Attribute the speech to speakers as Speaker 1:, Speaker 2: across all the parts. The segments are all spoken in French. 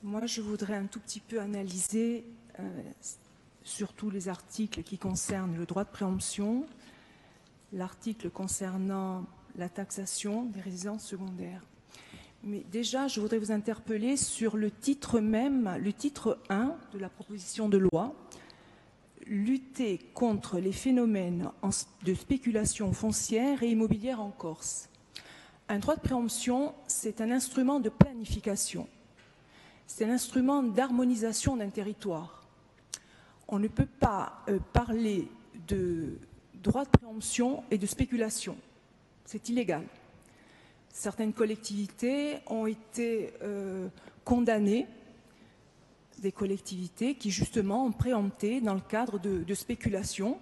Speaker 1: Moi, je voudrais un tout petit peu analyser surtout les articles qui concernent le droit de préemption, l'article concernant la taxation des résidences secondaires. Mais déjà, je voudrais vous interpeller sur le titre même, le titre 1 de la proposition de loi, lutter contre les phénomènes de spéculation foncière et immobilière en Corse. Un droit de préemption, c'est un instrument de planification. C'est un instrument d'harmonisation d'un territoire. On ne peut pas parler de droit de préemption et de spéculation. C'est illégal. Certaines collectivités ont été condamnées, des collectivités qui justement ont préempté dans le cadre de spéculation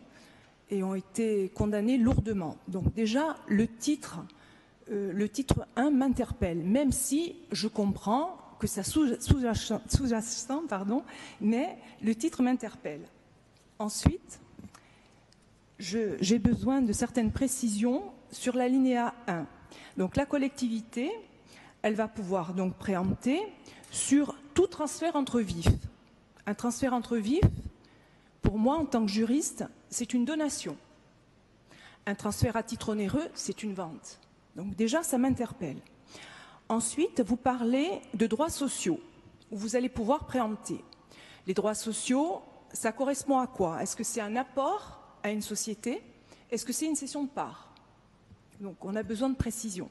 Speaker 1: et ont été condamnées lourdement. Donc déjà, le titre 1 m'interpelle, même si je comprends que ça sous-jacent, mais le titre m'interpelle. Ensuite, j'ai besoin de certaines précisions sur l'alinéa 1. Donc la collectivité, elle va pouvoir donc préempter sur tout transfert entre vifs. Un transfert entre vifs, pour moi, en tant que juriste, c'est une donation. Un transfert à titre onéreux, c'est une vente. Donc déjà, ça m'interpelle. Ensuite, vous parlez de droits sociaux, où vous allez pouvoir préempter. Les droits sociaux, ça correspond à quoi? Est-ce que c'est un apport à une société? Est-ce que c'est une cession de part? Donc, on a besoin de précision.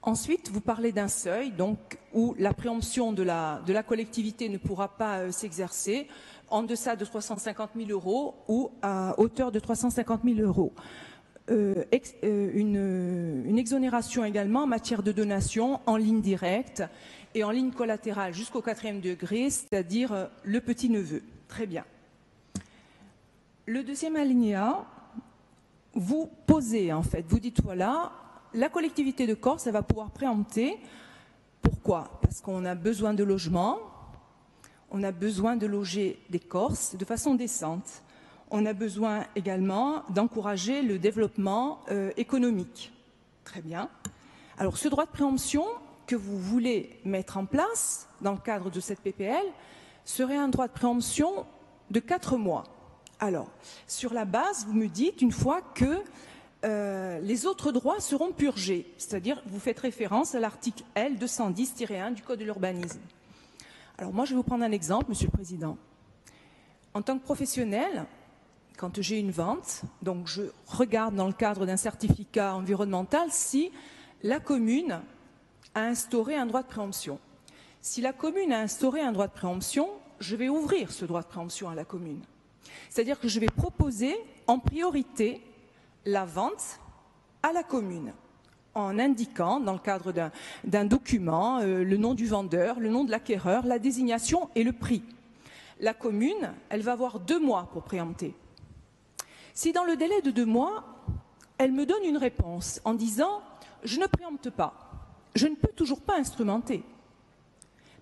Speaker 1: Ensuite, vous parlez d'un seuil, donc, où la préemption de la collectivité ne pourra pas s'exercer en deçà de 350 000 euros ou à hauteur de 350 000 euros. Une exonération également en matière de donation en ligne directe et en ligne collatérale jusqu'au 4e degré, c'est-à-dire le petit-neveu. Très bien. Le deuxième alinéa, vous posez en fait, vous dites voilà, la collectivité de Corse, elle va pouvoir préempter. Pourquoi? Parce qu'on a besoin de logements, on a besoin de loger des Corses de façon décente. On a besoin également d'encourager le développement économique. Très bien. Alors, ce droit de préemption que vous voulez mettre en place dans le cadre de cette PPL serait un droit de préemption de 4 mois. Alors, sur la base, vous me dites une fois que les autres droits seront purgés, c'est-à-dire vous faites référence à l'article L 210-1 du Code de l'urbanisme. Alors, moi, je vais vous prendre un exemple, Monsieur le Président. En tant que professionnel, quand j'ai une vente, donc je regarde dans le cadre d'un certificat environnemental si la commune a instauré un droit de préemption. Si la commune a instauré un droit de préemption, je vais ouvrir ce droit de préemption à la commune. C'est-à-dire que je vais proposer en priorité la vente à la commune en indiquant dans le cadre d'un document le nom du vendeur, le nom de l'acquéreur, la désignation et le prix. La commune, elle va avoir 2 mois pour préempter. Si dans le délai de 2 mois, elle me donne une réponse en disant « je ne préempte pas », je ne peux toujours pas instrumenter.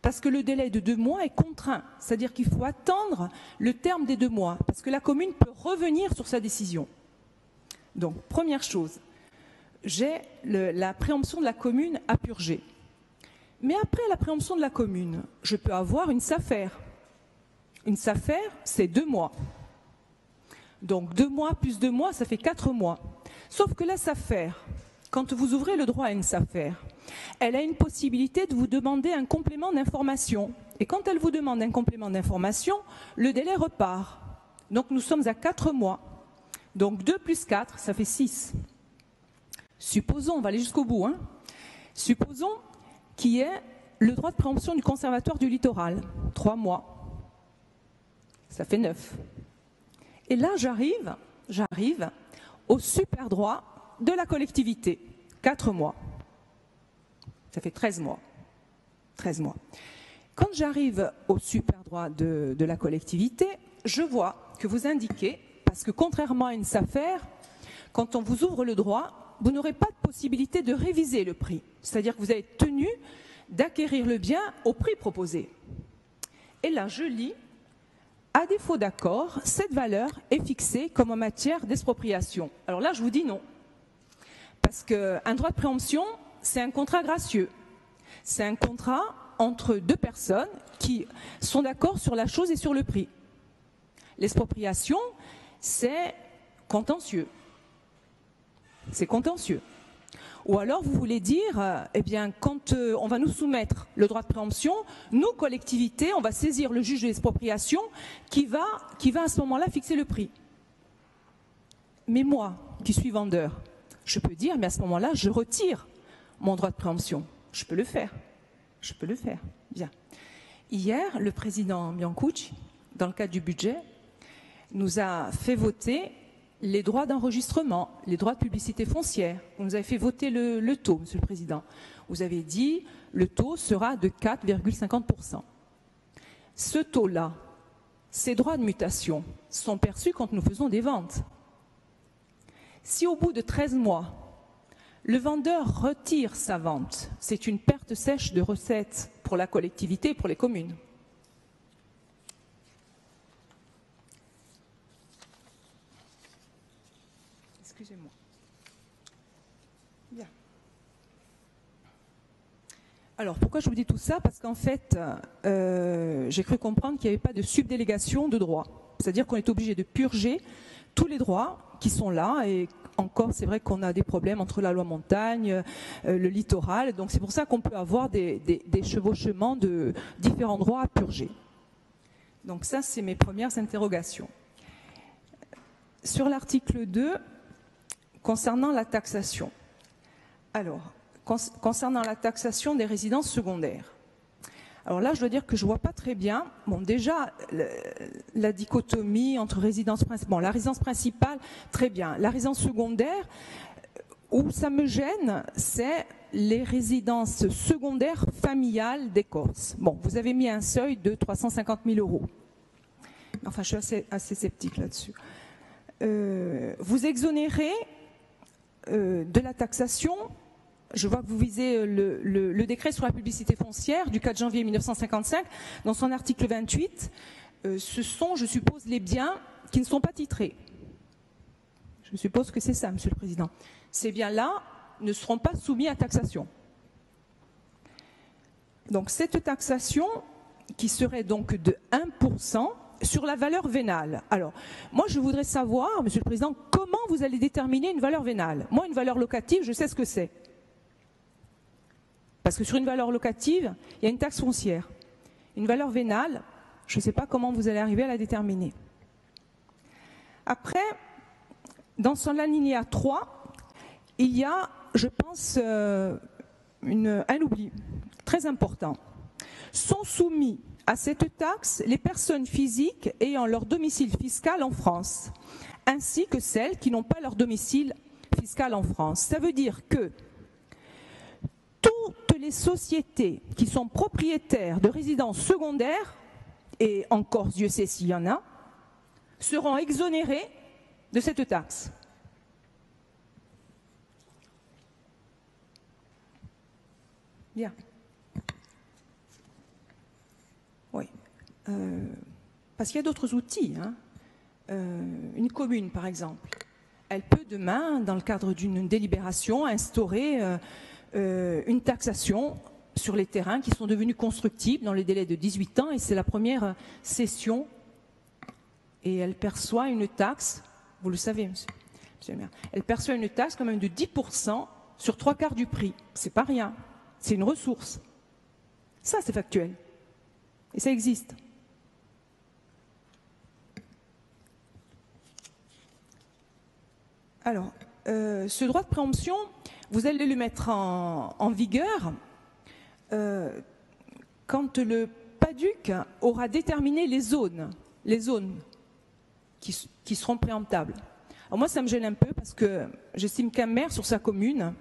Speaker 1: Parce que le délai de 2 mois est contraint, c'est-à-dire qu'il faut attendre le terme des 2 mois, parce que la commune peut revenir sur sa décision. Donc, première chose, j'ai la préemption de la commune à purger. Mais après la préemption de la commune, je peux avoir une SAFER. Une SAFER, c'est 2 mois. Donc 2 mois plus 2 mois, ça fait 4 mois. Sauf que la SAFER, quand vous ouvrez le droit à une SAFER, elle a une possibilité de vous demander un complément d'information. Et quand elle vous demande un complément d'information, le délai repart. Donc nous sommes à 4 mois. Donc 2 plus 4, ça fait 6. Supposons, on va aller jusqu'au bout, supposons qu'il y ait le droit de préemption du Conservatoire du littoral, 3 mois. Ça fait 9. Et là, j'arrive au super droit de la collectivité, 4 mois. Ça fait 13 mois. 13 mois. Quand j'arrive au super droit de la collectivité, je vois que vous indiquez, parce que contrairement à une SAFER, quand on vous ouvre le droit, vous n'aurez pas de possibilité de réviser le prix. C'est-à-dire que vous êtes tenu d'acquérir le bien au prix proposé. Et là, je lis, à défaut d'accord, cette valeur est fixée comme en matière d'expropriation. Alors là, je vous dis non. Parce qu'un droit de préemption, c'est un contrat gracieux. C'est un contrat entre deux personnes qui sont d'accord sur la chose et sur le prix. L'expropriation, c'est contentieux. C'est contentieux. Ou alors vous voulez dire, eh bien, quand on va nous soumettre le droit de préemption, nous, collectivités, on va saisir le juge de l'expropriation qui va à ce moment-là fixer le prix. Mais moi, qui suis vendeur, je peux dire, mais à ce moment-là, je retire mon droit de préemption. Je peux le faire. Je peux le faire. Bien. Hier, le président Biancucci, dans le cadre du budget, nous a fait voter les droits d'enregistrement, les droits de publicité foncière. Vous nous avez fait voter le taux, Monsieur le Président. Vous avez dit le taux sera de 4,50%. Ce taux-là, ces droits de mutation sont perçus quand nous faisons des ventes. Si au bout de 13 mois, le vendeur retire sa vente, c'est une perte sèche de recettes pour la collectivité et pour les communes. Excusez-moi. Bien. Alors, pourquoi je vous dis tout ça? Parce qu'en fait, j'ai cru comprendre qu'il n'y avait pas de subdélégation de droits. C'est-à-dire qu'on est obligé de purger tous les droits qui sont là. Et encore, c'est vrai qu'on a des problèmes entre la loi montagne, le littoral. Donc, c'est pour ça qu'on peut avoir des chevauchements de différents droits à purger. Donc, ça, c'est mes premières interrogations. Sur l'article 2, concernant la taxation. Alors, concernant la taxation des résidences secondaires. Alors là, je dois dire que je ne vois pas très bien. Bon, déjà, la dichotomie entre résidence principale. Bon, la résidence principale, très bien. La résidence secondaire, où ça me gêne, c'est les résidences secondaires familiales des Corses. Bon, vous avez mis un seuil de 350 000 €. Enfin, je suis assez sceptique là-dessus. Vous exonérez de la taxation. Je vois que vous visez le décret sur la publicité foncière du 4 janvier 1955. Dans son article 28, ce sont, je suppose, les biens qui ne sont pas titrés. Je suppose que c'est ça, Monsieur le Président. Ces biens-là ne seront pas soumis à taxation. Donc cette taxation, qui serait donc de 1% sur la valeur vénale. Alors, moi je voudrais savoir, Monsieur le Président, comment vous allez déterminer une valeur vénale? Moi, une valeur locative, je sais ce que c'est. Parce que sur une valeur locative, il y a une taxe foncière. Une valeur vénale, je ne sais pas comment vous allez arriver à la déterminer. Après, dans son alinéa 3, il y a, je pense, un oubli très important. Sont soumis à cette taxe les personnes physiques ayant leur domicile fiscal en France, ainsi que celles qui n'ont pas leur domicile fiscal en France. Ça veut dire que toutes les sociétés qui sont propriétaires de résidences secondaires, et en Corse, Dieu sait s'il y en a, seront exonérées de cette taxe. Bien. Oui. Parce qu'il y a d'autres outils. Hein. Une commune, par exemple, elle peut demain, dans le cadre d'une délibération, instaurer une taxation sur les terrains qui sont devenus constructibles dans les délais de 18 ans, et c'est la première cession, et elle perçoit une taxe, vous le savez, monsieur le maire, elle perçoit une taxe quand même de 10% sur 3/4 du prix. C'est pas rien, c'est une ressource. Ça, c'est factuel. Et ça existe. Alors, ce droit de préemption, vous allez le mettre en vigueur quand le PADUC aura déterminé les zones qui seront préemptables. Alors moi, ça me gêne un peu parce que j'estime qu'un maire sur sa commune,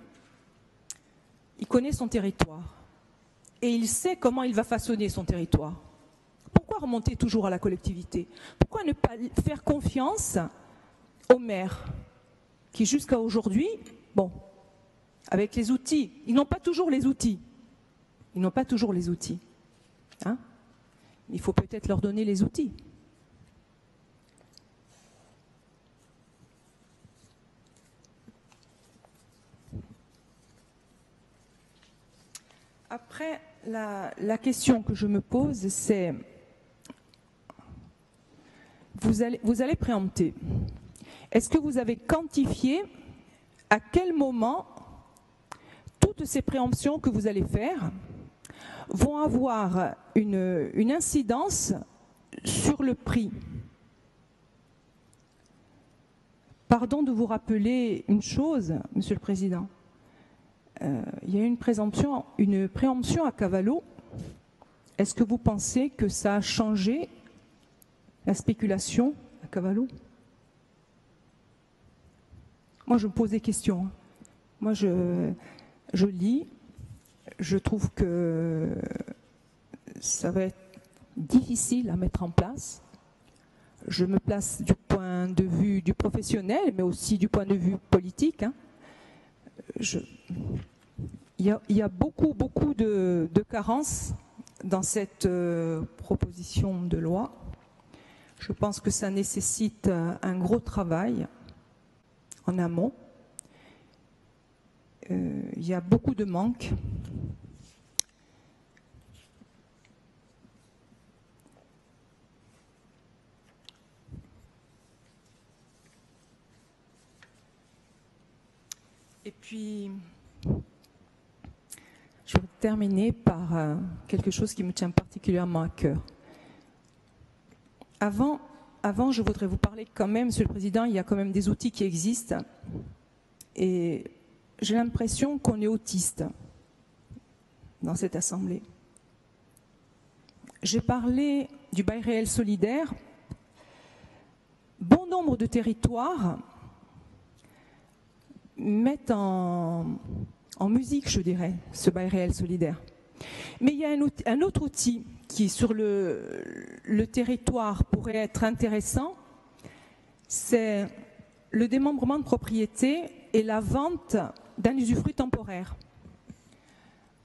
Speaker 1: il connaît son territoire et il sait comment il va façonner son territoire. Pourquoi remonter toujours à la collectivité? Pourquoi ne pas faire confiance aux maires qui, jusqu'à aujourd'hui, bon, avec les outils, ils n'ont pas toujours les outils. Ils n'ont pas toujours les outils. Hein? Il faut peut-être leur donner les outils. Après, la question que je me pose, c'est, vous allez préempter. Est-ce que vous avez quantifié à quel moment toutes ces préemptions que vous allez faire vont avoir une incidence sur le prix? Pardon de vous rappeler une chose, Monsieur le Président. Il y a une préemption à Cavallo. Est-ce que vous pensez que ça a changé la spéculation à Cavallo? Moi, je me pose des questions. Moi, je lis, je trouve que ça va être difficile à mettre en place. Je me place du point de vue du professionnel, mais aussi du point de vue politique. Il y a beaucoup de carences dans cette proposition de loi. Je pense que ça nécessite un gros travail en amont. Il y a beaucoup de manques. Et puis, je vais terminer par quelque chose qui me tient particulièrement à cœur. Avant, je voudrais vous parler quand même, Monsieur le Président, il y a quand même des outils qui existent. Et j'ai l'impression qu'on est autiste dans cette Assemblée. J'ai parlé du bail réel solidaire. Bon nombre de territoires mettent en musique, je dirais, ce bail réel solidaire. Mais il y a un autre outil qui, sur le territoire, pourrait être intéressant, c'est le démembrement de propriété et la vente d'un usufruit temporaire.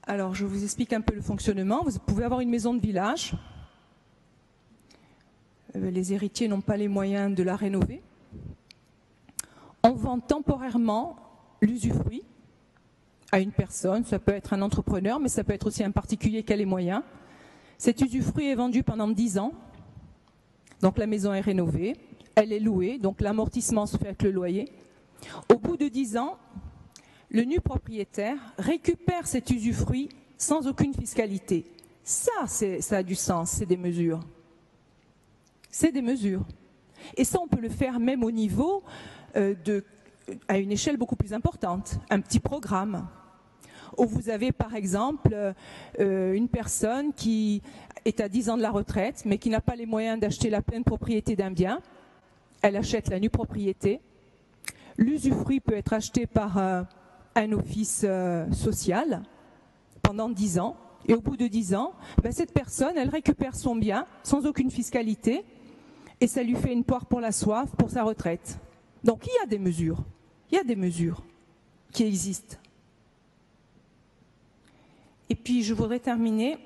Speaker 1: Alors, je vous explique un peu le fonctionnement. Vous pouvez avoir une maison de village. Les héritiers n'ont pas les moyens de la rénover. On vend temporairement l'usufruit à une personne. Ça peut être un entrepreneur, mais ça peut être aussi un particulier qui a les moyens. Cet usufruit est vendu pendant 10 ans. Donc la maison est rénovée, elle est louée, donc l'amortissement se fait avec le loyer. Au bout de 10 ans, le nu propriétaire récupère cet usufruit sans aucune fiscalité. Ça a du sens, c'est des mesures. C'est des mesures. Et ça, on peut le faire même au niveau à une échelle beaucoup plus importante, un petit programme. Où vous avez par exemple une personne qui est à 10 ans de la retraite, mais qui n'a pas les moyens d'acheter la pleine propriété d'un bien. Elle achète la nue propriété. L'usufruit peut être acheté par un office social pendant 10 ans. Et au bout de 10 ans, cette personne, elle récupère son bien sans aucune fiscalité et ça lui fait une poire pour la soif pour sa retraite. Donc il y a des mesures qui existent. Et puis je voudrais terminer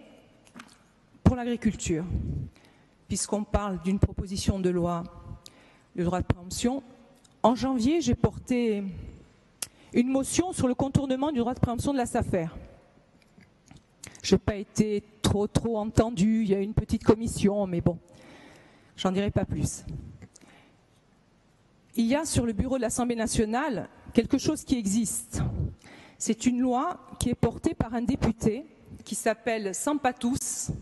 Speaker 1: pour l'agriculture, puisqu'on parle d'une proposition de loi, le droit de préemption. En janvier, j'ai porté une motion sur le contournement du droit de préemption de la SAFER. Je n'ai pas été trop entendue, il y a une petite commission, mais bon, j'en dirai pas plus. Il y a sur le bureau de l'Assemblée nationale quelque chose qui existe. C'est une loi qui est portée par un député qui s'appelle Sampatous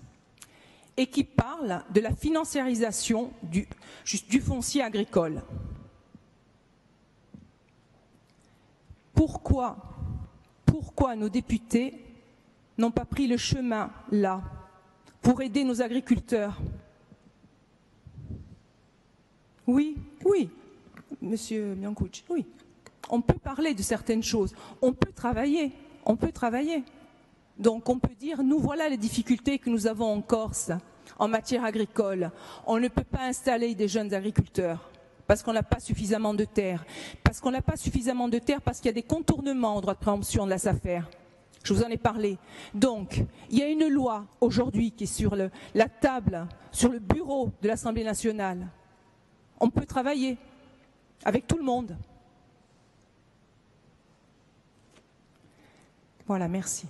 Speaker 1: et qui parle de la financiarisation du foncier agricole. Pourquoi nos députés n'ont pas pris le chemin là pour aider nos agriculteurs? Oui, Monsieur Biancucci, oui. On peut parler de certaines choses, on peut travailler. Donc on peut dire, nous voilà les difficultés que nous avons en Corse en matière agricole. On ne peut pas installer des jeunes agriculteurs parce qu'on n'a pas suffisamment de terre. Parce qu'il y a des contournements au droit de préemption de la SAFER. Je vous en ai parlé. Donc, il y a une loi aujourd'hui qui est sur la table, sur le bureau de l'Assemblée nationale. On peut travailler avec tout le monde. Voilà, merci.